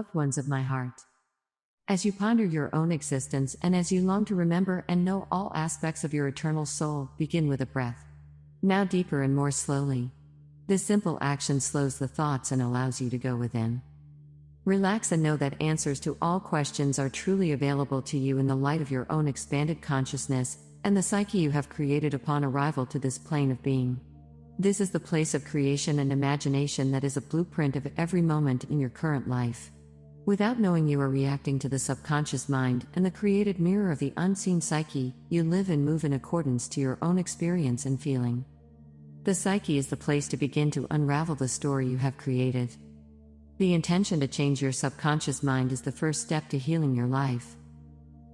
loved ones of my heart. As you ponder your own existence and as you long to remember and know all aspects of your eternal soul, begin with a breath. Now deeper and more slowly. This simple action slows the thoughts and allows you to go within. Relax and know that answers to all questions are truly available to you in the light of your own expanded consciousness and the psyche you have created upon arrival to this plane of being. This is the place of creation and imagination that is a blueprint of every moment in your current life. Without knowing, you are reacting to the subconscious mind and the created mirror of the unseen psyche. You live and move in accordance to your own experience and feeling. The psyche is the place to begin to unravel the story you have created. The intention to change your subconscious mind is the first step to healing your life.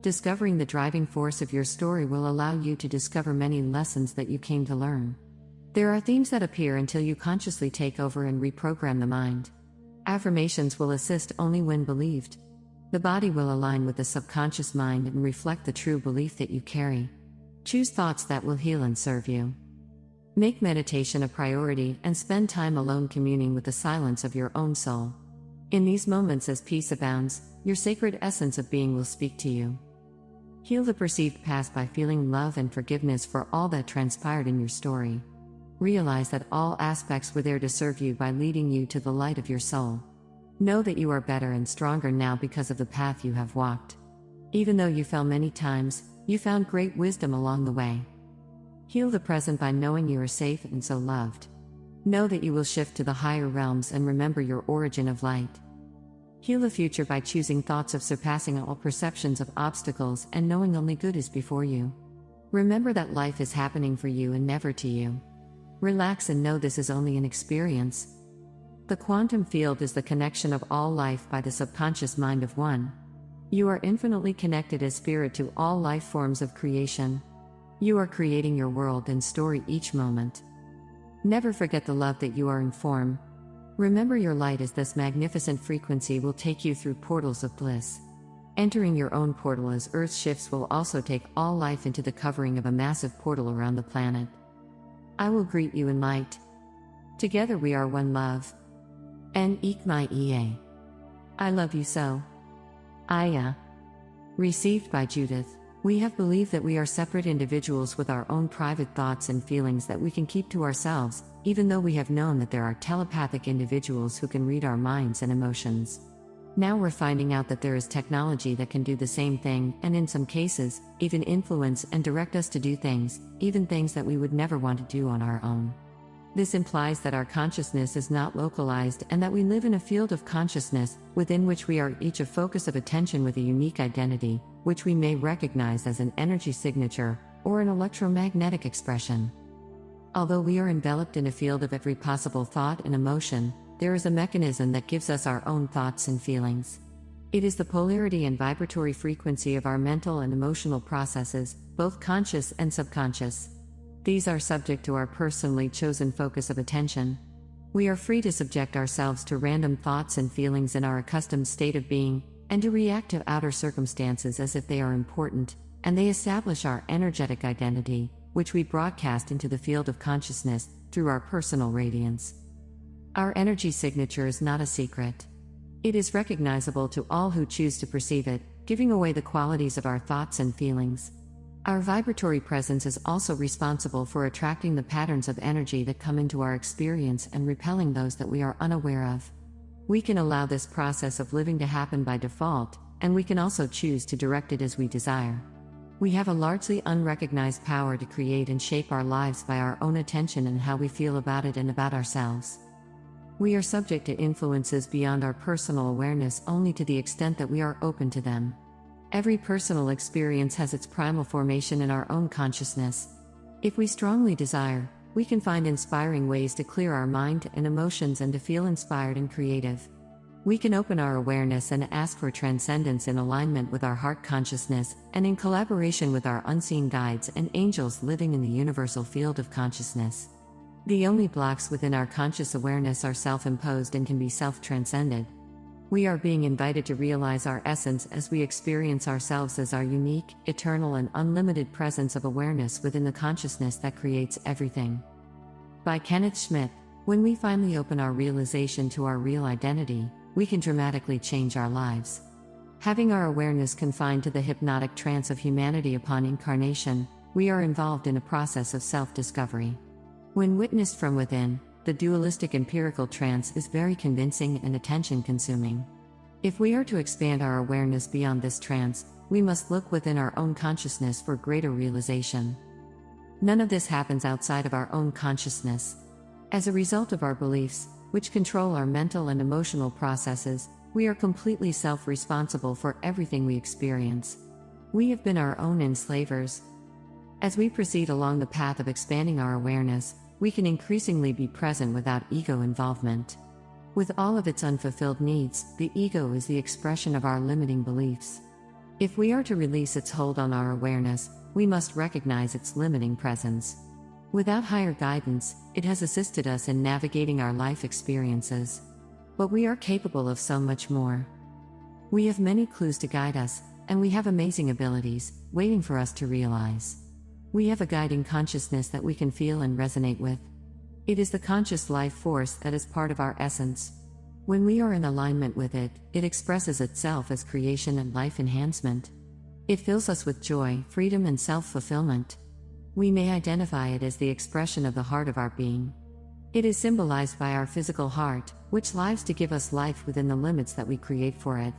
Discovering the driving force of your story will allow you to discover many lessons that you came to learn. There are themes that appear until you consciously take over and reprogram the mind. Affirmations will assist only when believed. The body will align with the subconscious mind and reflect the true belief that you carry. Choose thoughts that will heal and serve you. Make meditation a priority and spend time alone communing with the silence of your own soul. In these moments, as peace abounds, your sacred essence of being will speak to you. Heal the perceived past by feeling love and forgiveness for all that transpired in your story. Realize that all aspects were there to serve you by leading you to the light of your soul. Know that you are better and stronger now because of the path you have walked. Even though you fell many times, you found great wisdom along the way. Heal the present by knowing you are safe and so loved. Know that you will shift to the higher realms and remember your origin of light. Heal the future by choosing thoughts of surpassing all perceptions of obstacles and knowing only good is before you. Remember that life is happening for you and never to you. Relax and know this is only an experience. The quantum field is the connection of all life by the subconscious mind of one. You are infinitely connected as spirit to all life forms of creation. You are creating your world and story each moment. Never forget the love that you are in form. Remember your light as this magnificent frequency will take you through portals of bliss. Entering your own portal as Earth shifts will also take all life into the covering of a massive portal around the planet. I will greet you in light. Together we are one love. 𝐔𝐍𝐿𝐒. I love you so. Aya. Received by Judith. We have believed that we are separate individuals with our own private thoughts and feelings that we can keep to ourselves, even though we have known that there are telepathic individuals who can read our minds and emotions. Now we're finding out that there is technology that can do the same thing, and in some cases, even influence and direct us to do things, even things that we would never want to do on our own. This implies that our consciousness is not localized and that we live in a field of consciousness, within which we are each a focus of attention with a unique identity, which we may recognize as an energy signature, or an electromagnetic expression. Although we are enveloped in a field of every possible thought and emotion, there is a mechanism that gives us our own thoughts and feelings. It is the polarity and vibratory frequency of our mental and emotional processes, both conscious and subconscious. These are subject to our personally chosen focus of attention. We are free to subject ourselves to random thoughts and feelings in our accustomed state of being, and to react to outer circumstances as if they are important, and they establish our energetic identity, which we broadcast into the field of consciousness through our personal radiance. Our energy signature is not a secret. It is recognizable to all who choose to perceive it, giving away the qualities of our thoughts and feelings. Our vibratory presence is also responsible for attracting the patterns of energy that come into our experience and repelling those that we are unaware of. We can allow this process of living to happen by default, and we can also choose to direct it as we desire. We have a largely unrecognized power to create and shape our lives by our own attention and how we feel about it and about ourselves. We are subject to influences beyond our personal awareness only to the extent that we are open to them. Every personal experience has its primal formation in our own consciousness. If we strongly desire, we can find inspiring ways to clear our mind and emotions and to feel inspired and creative. We can open our awareness and ask for transcendence in alignment with our heart consciousness and in collaboration with our unseen guides and angels living in the universal field of consciousness. The only blocks within our conscious awareness are self-imposed and can be self-transcended. We are being invited to realize our essence as we experience ourselves as our unique, eternal and unlimited presence of awareness within the consciousness that creates everything. By Kenneth Schmidt. When we finally open our realization to our real identity, we can dramatically change our lives. Having our awareness confined to the hypnotic trance of humanity upon incarnation, we are involved in a process of self-discovery. When witnessed from within, the dualistic empirical trance is very convincing and attention-consuming. If we are to expand our awareness beyond this trance, we must look within our own consciousness for greater realization. None of this happens outside of our own consciousness. As a result of our beliefs, which control our mental and emotional processes, we are completely self-responsible for everything we experience. We have been our own enslavers. As we proceed along the path of expanding our awareness, we can increasingly be present without ego involvement. With all of its unfulfilled needs, the ego is the expression of our limiting beliefs. If we are to release its hold on our awareness, we must recognize its limiting presence. Without higher guidance, it has assisted us in navigating our life experiences. But we are capable of so much more. We have many clues to guide us, and we have amazing abilities, waiting for us to realize. We have a guiding consciousness that we can feel and resonate with. It is the conscious life force that is part of our essence. When we are in alignment with it, it expresses itself as creation and life enhancement. It fills us with joy, freedom, and self-fulfillment. We may identify it as the expression of the heart of our being. It is symbolized by our physical heart, which lives to give us life within the limits that we create for it.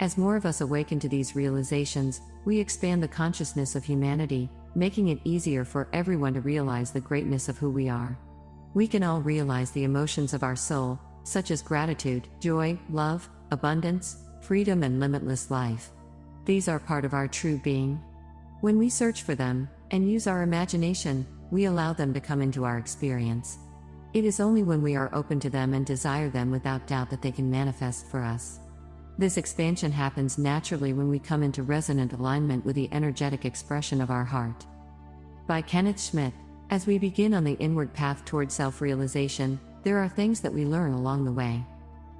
As more of us awaken to these realizations, we expand the consciousness of humanity, making it easier for everyone to realize the greatness of who we are. We can all realize the emotions of our soul, such as gratitude, joy, love, abundance, freedom, and limitless life. These are part of our true being. When we search for them, and use our imagination, we allow them to come into our experience. It is only when we are open to them and desire them without doubt that they can manifest for us. This expansion happens naturally when we come into resonant alignment with the energetic expression of our heart. By Kenneth Schmidt. As we begin on the inward path toward self-realization, there are things that we learn along the way.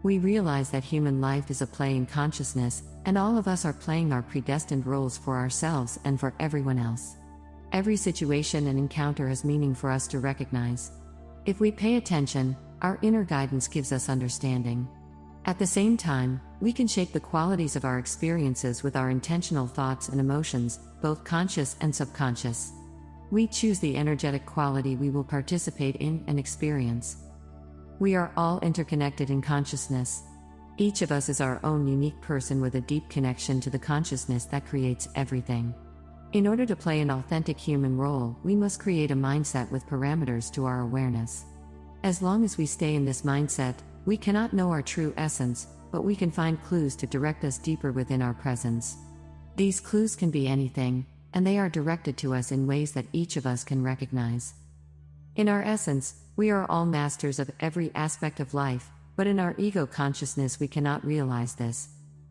We realize that human life is a play in consciousness, and all of us are playing our predestined roles for ourselves and for everyone else. Every situation and encounter has meaning for us to recognize. If we pay attention, our inner guidance gives us understanding. At the same time, we can shape the qualities of our experiences with our intentional thoughts and emotions, both conscious and subconscious. We choose the energetic quality we will participate in and experience. We are all interconnected in consciousness. Each of us is our own unique person with a deep connection to the consciousness that creates everything. In order to play an authentic human role, we must create a mindset with parameters to our awareness. As long as we stay in this mindset, we cannot know our true essence, but we can find clues to direct us deeper within our presence. These clues can be anything, and they are directed to us in ways that each of us can recognize. In our essence, we are all masters of every aspect of life, but in our ego consciousness we cannot realize this.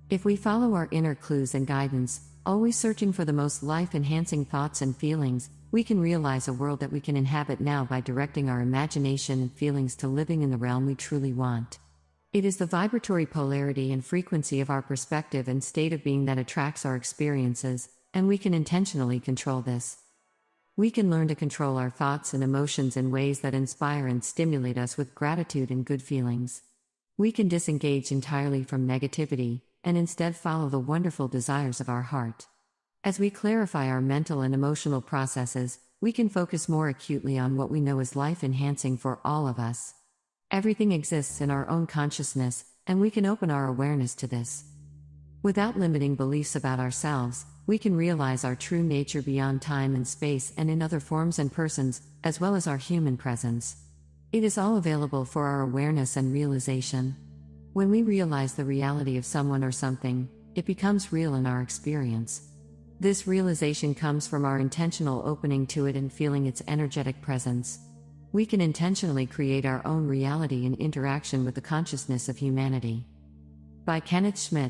If we follow our inner clues and guidance, always searching for the most life-enhancing thoughts and feelings, we can realize a world that we can inhabit now by directing our imagination and feelings to living in the realm we truly want. It is the vibratory polarity and frequency of our perspective and state of being that attracts our experiences, and we can intentionally control this. We can learn to control our thoughts and emotions in ways that inspire and stimulate us with gratitude and good feelings. We can disengage entirely from negativity, and instead follow the wonderful desires of our heart. As we clarify our mental and emotional processes, we can focus more acutely on what we know is life-enhancing for all of us. Everything exists in our own consciousness, and we can open our awareness to this. Without limiting beliefs about ourselves, we can realize our true nature beyond time and space and in other forms and persons, as well as our human presence. It is all available for our awareness and realization. When we realize the reality of someone or something, it becomes real in our experience. This realization comes from our intentional opening to it and feeling its energetic presence. We can intentionally create our own reality in interaction with the consciousness of humanity. By Kenneth Schmidt.